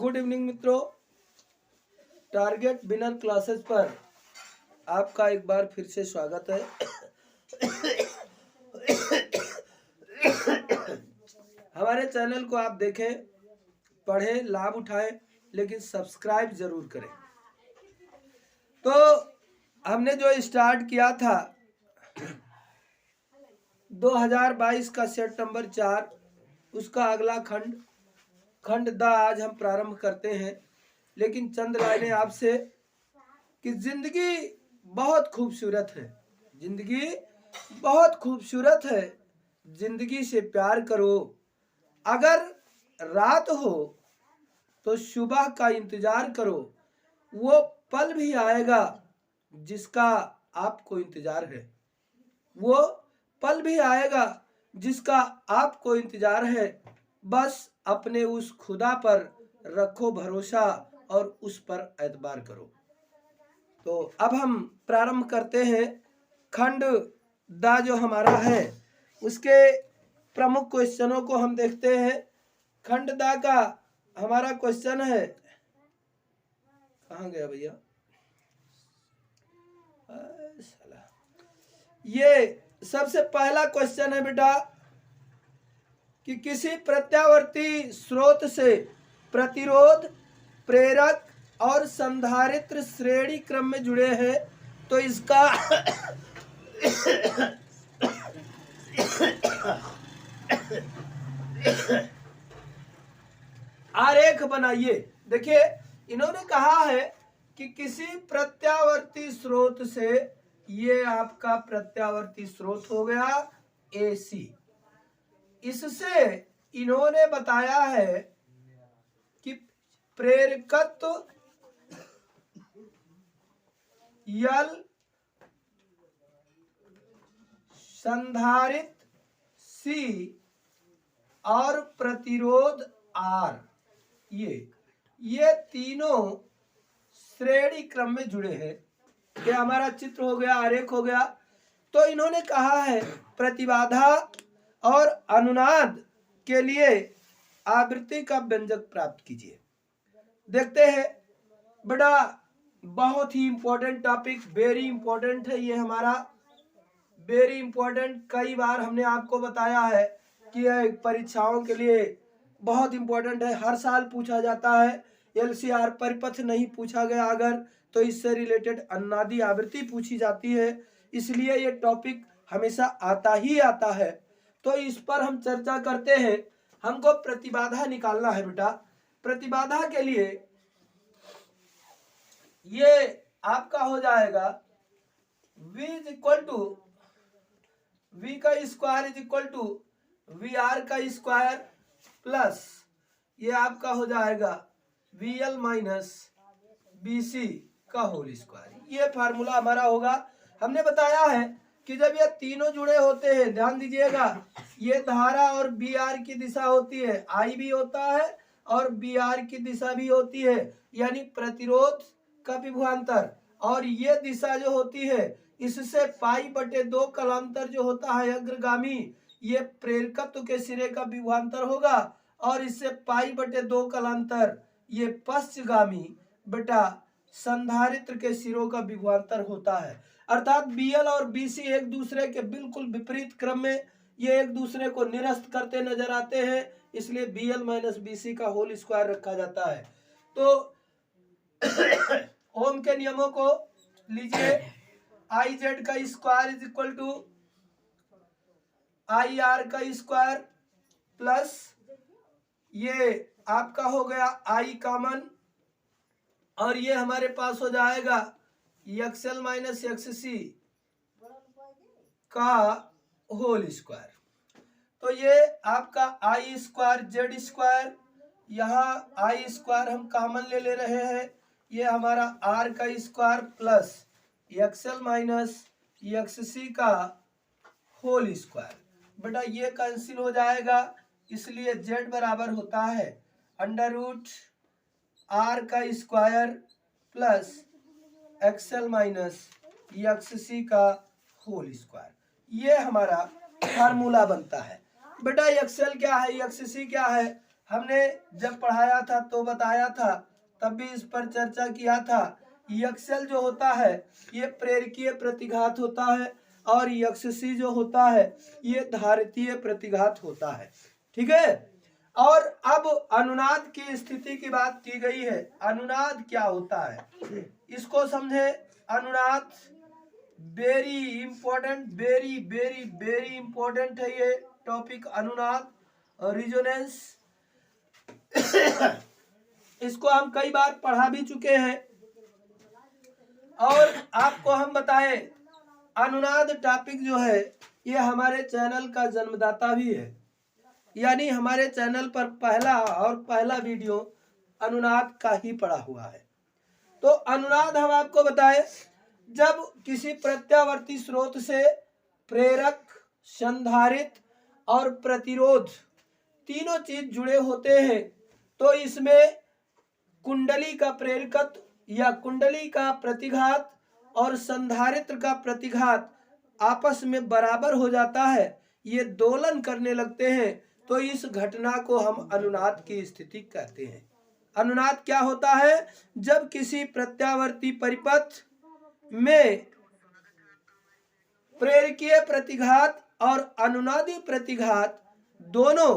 Good evening मित्रों, target winner classes पर आपका एक बार फिर से स्वागत है। हमारे चैनल को आप देखें, पढ़ें, लाभ उठाएं, लेकिन सब्सक्राइब जरूर करें। तो हमने जो स्टार्ट किया था 2022 का सेट नंबर 4, उसका अगला खंड द आज हम प्रारंभ करते हैं। लेकिन चंद लाइनें आपसे कि जिंदगी बहुत खूबसूरत है, जिंदगी बहुत खूबसूरत है, जिंदगी से प्यार करो। अगर रात हो तो सुबह का इंतजार करो, वो पल भी आएगा जिसका आपको इंतजार है, वो पल भी आएगा जिसका आपको इंतजार है। बस अपने उस खुदा पर रखो भरोसा और उस पर एतबार करो। तो अब हम प्रारंभ करते हैं। खंड द जो हमारा है उसके प्रमुख क्वेश्चनों को हम देखते हैं। खंड द का हमारा क्वेश्चन है, कहाँ गया भैया, ये सबसे पहला क्वेश्चन है बेटा कि किसी प्रत्यावर्ती स्रोत से प्रतिरोध, प्रेरक और संधारित्र श्रेणी क्रम में जुड़े हैं तो इसका आरेख बनाइए। देखिए, इन्होंने कहा है कि किसी प्रत्यावर्ती स्रोत से, ये आपका प्रत्यावर्ती स्रोत हो गया AC, इससे इन्होंने बताया है कि प्रेरकत्व L, संधारित C और प्रतिरोध R, ये तीनों श्रेणी क्रम में जुड़े हैं। ये हमारा चित्र हो गया, आरेख हो गया। तो इन्होंने कहा है प्रतिबाधा और अनुनाद के लिए आवृत्ति का व्यंजक प्राप्त कीजिए। देखते हैं, बड़ा बहुत ही इंपॉर्टेंट टॉपिक, वेरी इंपॉर्टेंट है ये हमारा, वेरी इंपॉर्टेंट। कई बार हमने आपको बताया है कि यह परीक्षाओं के लिए बहुत इंपॉर्टेंट है, हर साल पूछा जाता है। LCR परिपथ नहीं पूछा गया अगर, तो इससे रिलेटेड अनुनादी आवृत्ति पूछी जाती है, इसलिए ये टॉपिक हमेशा आता ही आता है। तो इस पर हम चर्चा करते हैं। हमको प्रतिबाधा निकालना है बेटा। प्रतिबाधा के लिए ये आपका हो जाएगा V is equal to V का square is equal to VR का स्क्वायर प्लस ये आपका हो जाएगा VL माइनस BC का होल स्क्वायर। ये फार्मूला हमारा होगा। हमने बताया है कि जब ये तीनों जुड़े होते हैं, ध्यान दीजिएगा, ये धारा और BR की दिशा होती है, I भी होता है और BR की दिशा भी होती है, यानी प्रतिरोध का विभवांतर, और ये दिशा जो होती है इससे π/2 कलांतर जो होता है अग्रगामी, ये प्रेरकत्व के सिरे का विभवांतर होगा, और इससे π/2 कलांतर ये पश्चगामी बेटा संधारित्र के सिरों का विभवांतर होता है। अर्थात BL और BC एक दूसरे के बिल्कुल विपरीत क्रम में ये एक दूसरे को निरस्त करते नजर आते हैं, इसलिए BL माइनस BC का होल स्क्वायर रखा जाता है। तो ओम के नियमों को लीजिए, IZ का square is equal to IR का स्क्वायर प्लस ये आपका हो गया I कॉमन, और ये हमारे पास हो जाएगा XL माइनस XC का होल स्क्वायर। तो ये आपका I स्क्वायर Z स्क्वायर, यहाँ I स्क्वायर हम कॉमन ले रहे हैं, ये हमारा R का square plus XL minus XC का होल स्क्वायर। बेटा ये कैंसिल हो जाएगा, इसलिए Z बराबर होता है अंडर रूट R का square plus XL minus XC का होल स्क्वायर। ये हमारा फार्मूला बनता है। बेटा XL क्या है, XC क्या है, हमने जब पढ़ाया था तो बताया था, तब भी इस पर चर्चा किया था। यक्षल जो होता है ये प्रेरकीय प्रतिघात होता है और यक्षसी जो होता है ये धारितीय प्रतिघात होता है। ठीक है। और अब अनुनाद की स्थिति की बात की गई है। अनुनाद क्या होता है इसको समझे। अनुनाद very important, very very very important है ये टॉपिक, अनुनाद रिजोनेंस। इसको हम कई बार पढ़ा भी चुके हैं और आपको हम बताएं अनुनाद टॉपिक जो है ये हमारे चैनल का जन्मदाता भी है, यानी हमारे चैनल पर पहला वीडियो अनुनाद का ही पड़ा हुआ है। तो अनुनाद हम आपको बताएं, जब किसी प्रत्यावर्ती स्रोत से प्रेरक, संधारित्र और प्रतिरोध तीनों चीज जुड़े होते हैं तो इसमें कुंडली का प्रेरकत्व या कुंडली का प्रतिघात और संधारित्र का प्रतिघात आपस में बराबर हो जाता है, ये दोलन करने लगते हैं, तो इस घटना को हम अनुनाद की स्थिति कहते हैं। अनुनाद क्या होता है, जब किसी प्रत्यावर्ती परिपथ में प्रेरकीय प्रतिघात और अनुनादी प्रतिघात दोनों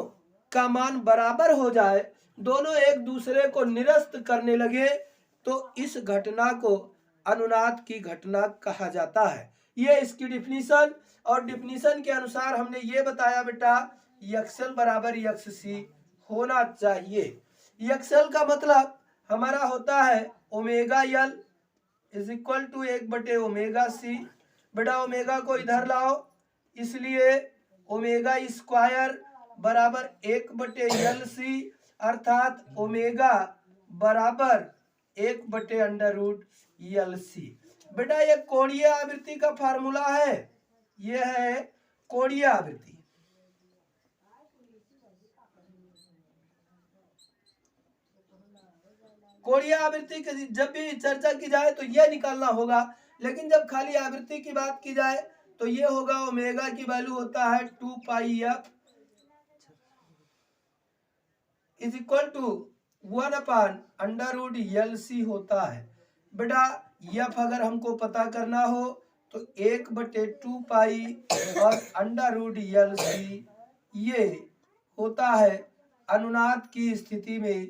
का मान बराबर हो जाए, दोनों एक दूसरे को निरस्त करने लगे, तो इस घटना को अनुनाद की घटना कहा जाता है। ये इसकी डिफिनीशन, और डिफिनीशन के अनुसार हमने ये बताया बेटा यक्सल बराबर यक्षसी होना चाहिए। यक्सल का मतलब हमारा होता है omega L is equal to 1/ओमेगा सी। बेटा ओमेगा को इधर लाओ, इसलिए ओमेगा स्क्वायर बराबर 1/LC, अर्थात ओमेगा बराबर 1/√LC। बेटा ये कोणीय आवृत्ति का फार्मूला है, ये है कोणीय आवृत्ति। कोणीय आवृत्ति की जब भी चर्चा की जाए तो यह निकालना होगा, लेकिन जब खाली आवृत्ति की बात की जाए तो ये होगा ओमेगा की वैल्यू होता है 2πf is equal to 1/√LC होता है। बेटा यफ अगर हमको पता करना हो तो 1/2π और √LC ये होता है अनुनाद की स्थिति में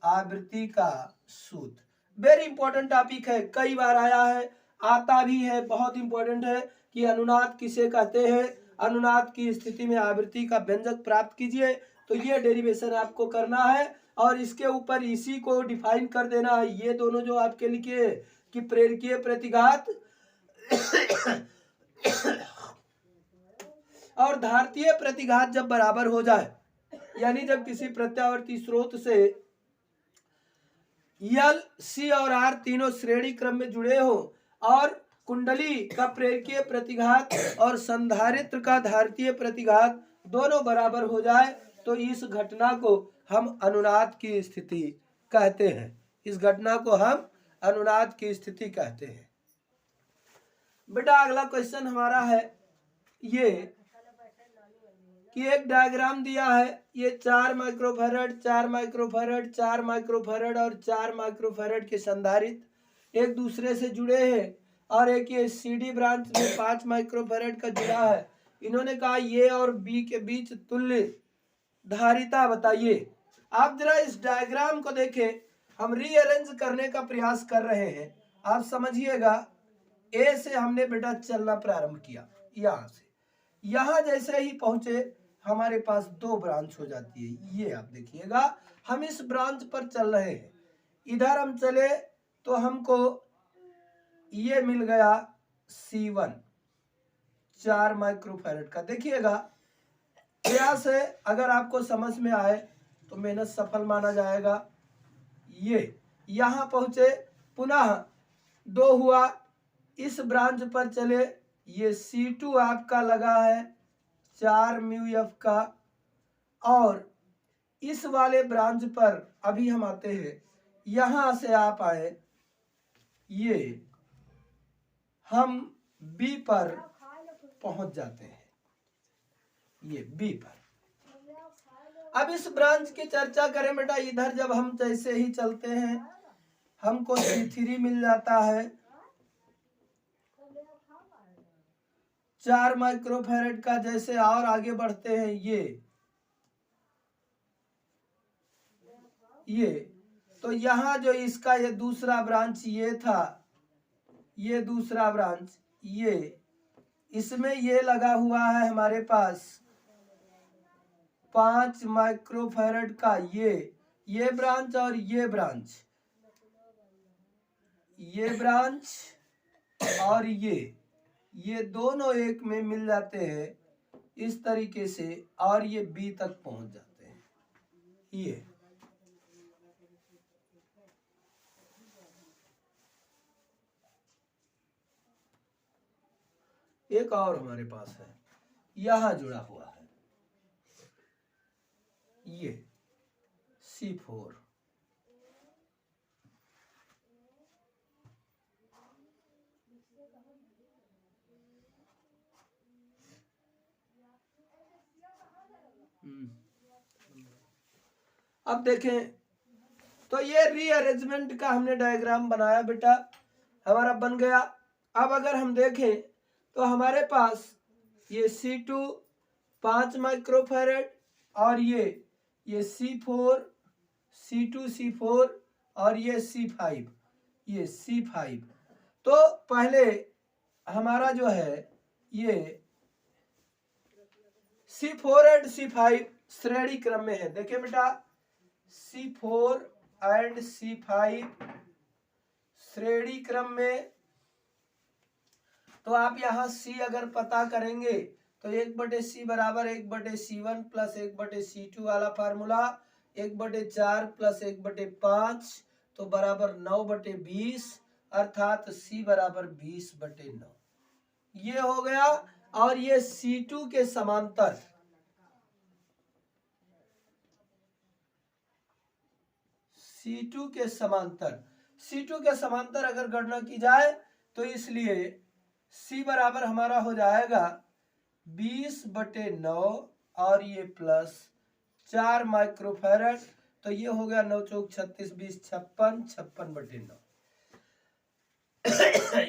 आवृत्ति का सूत्र। वेरी इंपॉर्टेंट टॉपिक है, कई बार आया है, आता भी है, बहुत इंपॉर्टेंट है कि अनुनाद किसे कहते हैं। अनुनाद की स्थिति में आवृत्ति का व्यंजक प्राप्त कीजिए, तो ये डेरिवेशन आपको करना है और इसके ऊपर इसी को डिफाइन कर देना है। ये दोनों जो आपके लिखे कि प्रेरकीय प्रतिघात और धारतीय प्रतिघात जब बराबर हो जाए, यानी जब किसी प्रत्यावर्ती स्रोत से यल, सी और आर तीनों श्रेणी क्रम में जुड़े हो और कुंडली का प्रेरकीय प्रतिघात और संधारित्र का धारतीय प्रतिघात दोनों बराबर हो जाए, तो इस घटना को हम अनुनाद की स्थिति कहते हैं। इस घटना को हम अनुनाद की स्थिति कहते हैं। बेटा अगला क्वेश्चन हमारा है ये कि एक डायग्राम दिया है, ये 4 माइक्रोफैरड 4 माइक्रोफैरड 4 माइक्रोफैरड और 4 माइक्रोफैरड के संधारित्र एक दूसरे से जुड़े हैं और एक ये CD ब्रांच में 5 माइक्रोफैरड का जुड़ा है। इन्होंने कहा ये और बी के बीच तुल्य धारिता बताइए। आप जरा इस डायग्राम को देखें, हम रीअरेंज करने का प्रयास कर रहे हैं। आप समझिएगा, ए से हमने बेटा चलना प्रारंभ किया, यहाँ से यहाँ जैसे ही पहुंचे हमारे पास 2 ब्रांच हो जाती है। ये आप देखिएगा, हम इस ब्रांच पर चल रहे हैं, इधर हम चले तो हमको ये मिल गया C1 4 माइक्रोफैरड का। देखिएगा प्रयास है, अगर आपको समझ में आए तो मेहनत सफल माना जाएगा। ये यहाँ पहुंचे, पुनः 2 हुआ, इस ब्रांच पर चले, ये C2 आपका लगा है 4 μF का, और इस वाले ब्रांच पर अभी हम आते हैं, यहां से आप आए, ये हम B पर पहुंच जाते हैं, ये B पर। अब इस ब्रांच की चर्चा करें बेटा, इधर जब हम जैसे ही चलते हैं हमको C3 मिल जाता है 4 माइक्रोफैरड का। जैसे और आगे बढ़ते हैं ये तो यहाँ जो इसका ये दूसरा ब्रांच ये था, ये दूसरा ब्रांच ये, इसमें ये लगा हुआ है हमारे पास 5 माइक्रोफैरड का ये ब्रांच और ये ब्रांच और ये दोनों एक में मिल जाते हैं इस तरीके से, और ये B तक पहुंच जाते हैं। ये एक और हमारे पास है, यहां जुड़ा हुआ है ये C4। अब देखें तो ये रीअरेंजमेंट का हमने डायग्राम बनाया बेटा, हमारा बन गया। अब अगर हम देखें तो हमारे पास ये C2 5 माइक्रोफैरड और ये C4 C2 C4 और ये C5 तो पहले हमारा जो है ये C4 एंड C5 श्रेणी क्रम में है। देखिए बेटा C4 एंड C5 श्रेणी क्रम में, तो आप यहाँ C अगर पता करेंगे तो 1/C बराबर 1/C1 प्लस 1/C2 वाला फार्मूला, 1/4 प्लस 1/5 तो बराबर 9/20, अर्थात C बराबर 20/9 ये हो गया। और ये C2 के समांतर C2 के समांतर अगर गणना की जाए तो इसलिए C बराबर हमारा हो जाएगा 20/9 और ये प्लस 4 माइक्रोफैरड, तो ये हो गया 9 चौक 36 20 56 56/9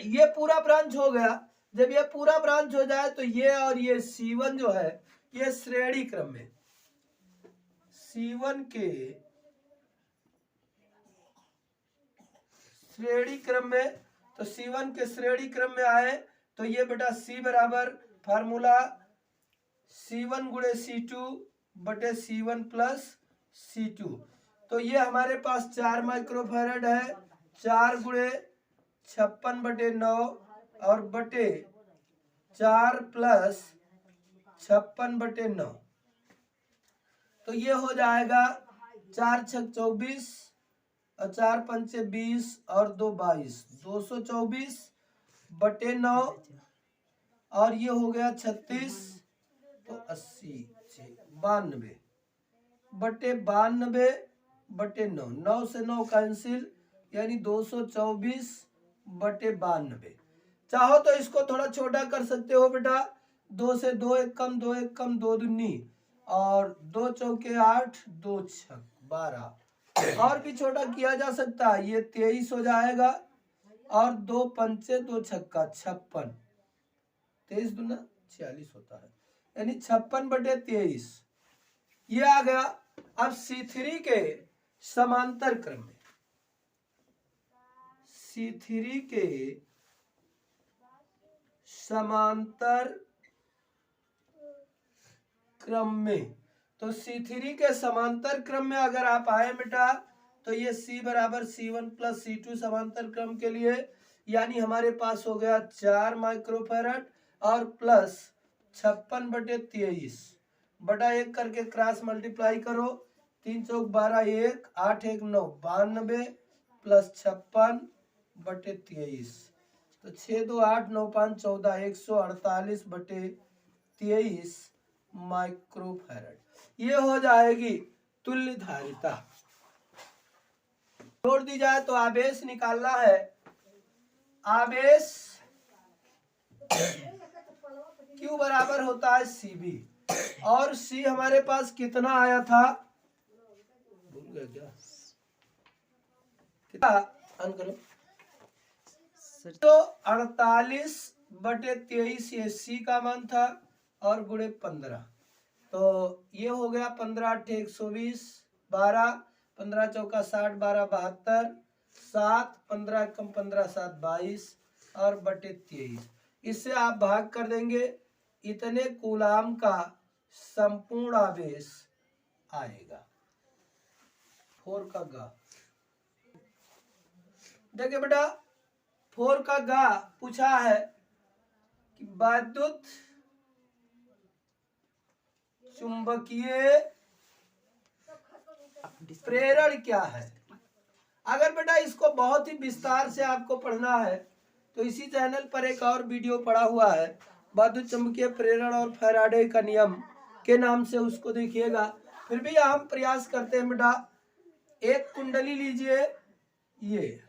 ये पूरा ब्रांच हो गया। जब ये पूरा ब्रांच हो जाए तो ये और ये C1 जो है ये श्रेणी क्रम में, C1 के श्रेणी क्रम में, तो C1 के श्रेणी क्रम में आए तो ये बेटा C बराबर फार्मूला C1 गुणे C2/C1 प्लस C2, तो ये हमारे पास 4 माइक्रोफैरड है, 4 गुणे 56/9 और बटे 4 प्लस 56/9, तो ये हो जाएगा 4 छक 24 और 4 पंचे 20 और 2 22, 224/9 और ये हो गया 36 तो 80 92/9, 9 से 9 कैंसिल यानी 224/92। चाहो तो इसको थोड़ा छोटा कर सकते हो बेटा, 2 से 2 एक कम 2 एक कम 2 दूनी और 2 चौके 8 2 छक 12, और भी छोटा किया जा सकता है, ये 23 हो जाएगा और 2 पंचे 2 छक्का 56, 23 दूना 46 होता है, यानी 56/23 ये आ गया। अब C3 के समांतर क्रम में, C3 के समांतर क्रम में, तो C3 के समांतर क्रम में अगर आप आए बेटा तो ये C बराबर C1 प्लस C2 समांतर क्रम के लिए, यानी हमारे पास हो गया 4 माइक्रोफैरड और प्लस 56/23 बटा 1 करके क्रॉस मल्टीप्लाई करो, 3 चौक 12 1 8 1 9 92 प्लस 56/23 तो 6 2 8 9 5 14 148/23 माइक्रोफैरड ये हो जाएगी तुल्य धारिता। जोड़ दी जाए तो आवेश निकालना है, आवेश Q बराबर होता है CB, और सी हमारे पास कितना आया था, भूल गया क्या, कितना अन करो तो 48/23 ये सी का मान था और गुणे 15, तो ये हो गया 15×8 = 120, 12, 15 चौका 60, 12 72, 7, 15 कम 15 7 22 और बटे 23। इससे आप भाग कर देंगे, इतने कूलाम का संपूर्ण आवेश आएगा। 4 का गा, देखिए बेटा 4 का गा पूछा है कि विद्युत चुंबकीय प्रेरण क्या है। अगर बेटा इसको बहुत ही विस्तार से आपको पढ़ना है तो इसी चैनल पर एक और वीडियो पड़ा हुआ है, विद्युत चुंबकीय प्रेरण और फैराडे का नियम के नाम से, उसको देखिएगा। फिर भी हम प्रयास करते हैं बेटा, एक कुंडली लीजिए ये,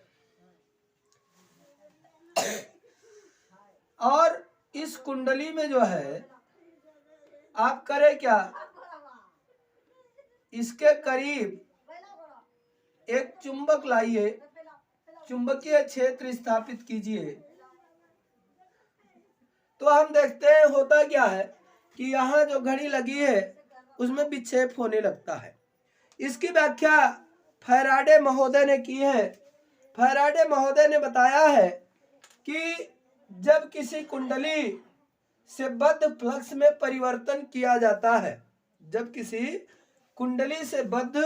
और इस कुंडली में जो है आप करें क्या, इसके करीब एक चुंबक लाइए, चुंबकीय क्षेत्र स्थापित कीजिए, तो हम देखते हैं होता क्या है कि यहाँ जो घड़ी लगी है उसमें विक्षेप होने लगता है। इसकी व्याख्या फैराडे महोदय ने की है। फैराडे महोदय ने बताया है कि जब किसी कुंडली से बद्ध फ्लक्स में परिवर्तन किया जाता है, जब किसी कुंडली से बद्ध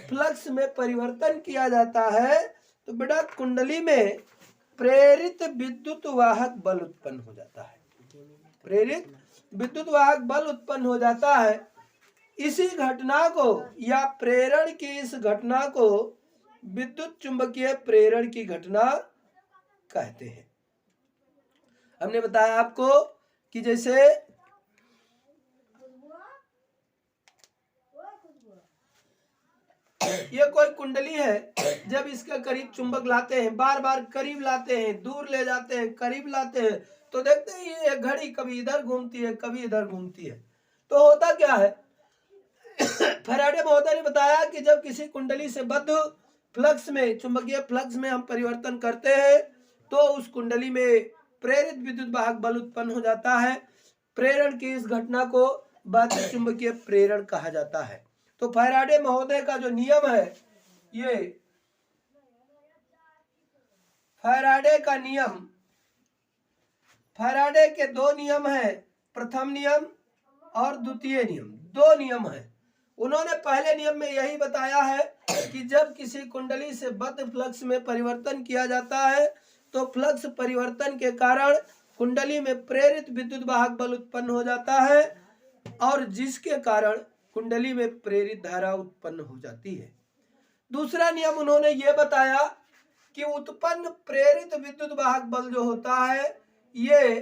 फ्लक्स में परिवर्तन किया जाता है तो बेटा कुंडली में प्रेरित विद्युत वाहक बल उत्पन्न हो जाता है, प्रेरित विद्युत वाहक बल उत्पन्न हो जाता है। इसी घटना को या प्रेरण की इस घटना को विद्युत चुंबकीय प्रेरण की घटना कहते हैं। हमने बताया आपको कि जैसे ये कोई कुंडली है, जब इसके करीब चुंबक लाते हैं, बार बार करीब लाते हैं, दूर ले जाते हैं, करीब लाते हैं, तो देखते हैं ये घड़ी कभी इधर घूमती है कभी इधर घूमती है। तो होता क्या है, फैराडे महोदय ने बताया कि जब किसी कुंडली से बद्ध फ्लक्स में, चुंबकीय फ्लक्स में हम परिवर्तन करते हैं तो उस कुंडली में प्रेरित विद्युत वाहक बल उत्पन्न हो जाता है। प्रेरण की इस घटना को विद्युत चुंबकीय प्रेरण कहा जाता है। तो फैराडे महोदय का जो नियम है, ये फैराडे का नियम, फैराडे के दो नियम है, प्रथम नियम और द्वितीय नियम, दो नियम है। उन्होंने पहले नियम में यही बताया है कि जब किसी कुंडली से बद्ध फ्लक्स में परिवर्तन किया जाता है तो फ्लक्स परिवर्तन के कारण कुंडली में प्रेरित विद्युत वाहक बल उत्पन्न हो जाता है और जिसके कारण कुंडली में प्रेरित धारा उत्पन्न हो जाती है। दूसरा नियम उन्होंने ये बताया कि उत्पन्न प्रेरित विद्युत वाहक बल जो होता है ये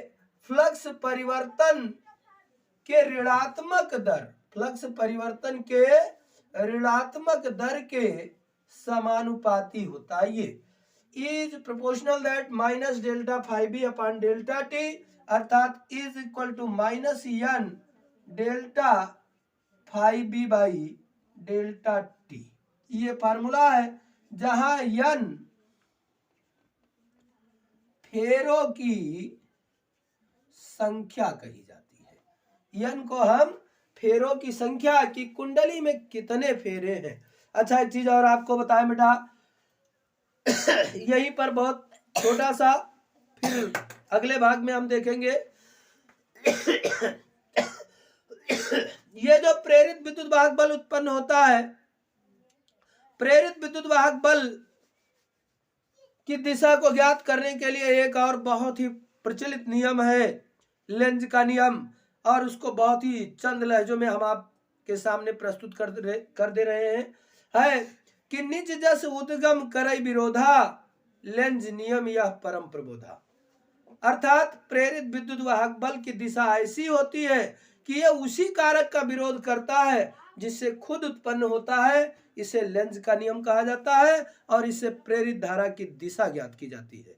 फ्लक्स परिवर्तन के ऋणात्मक दर, फ्लक्स परिवर्तन के ऋणात्मक दर के समानुपाती होता है। ये is proportional that minus delta phi B upon delta T, अर्थात is equal to minus n delta phi B by delta T. ये फार्मूला है जहां n फेरों की संख्या कही जाती है। n को हम फेरों की संख्या की कुंडली में कितने फेरे हैं। अच्छा एक चीज और आपको बताएं बेटा, यहीं पर बहुत छोटा सा, फिर अगले भाग में हम देखेंगे। ये जो प्रेरित विद्युत वाहक बल उत्पन्न होता है, प्रेरित विद्युत वाहक बल की दिशा को ज्ञात करने के लिए एक और बहुत ही प्रचलित नियम है, लेंज का नियम, और उसको बहुत ही चंद लहजों में हम आपके सामने प्रस्तुत कर दे रहे हैं, है कि निज जस उद्गम करई विरोधा, लेंज नियम यह परम प्रबोधा। अर्थात प्रेरित विद्युत वाहक बल की दिशा ऐसी होती है कि यह उसी कारक का विरोध करता है जिससे खुद उत्पन्न होता है। इसे लेंज का नियम कहा जाता है और इससे प्रेरित धारा की दिशा ज्ञात की जाती है।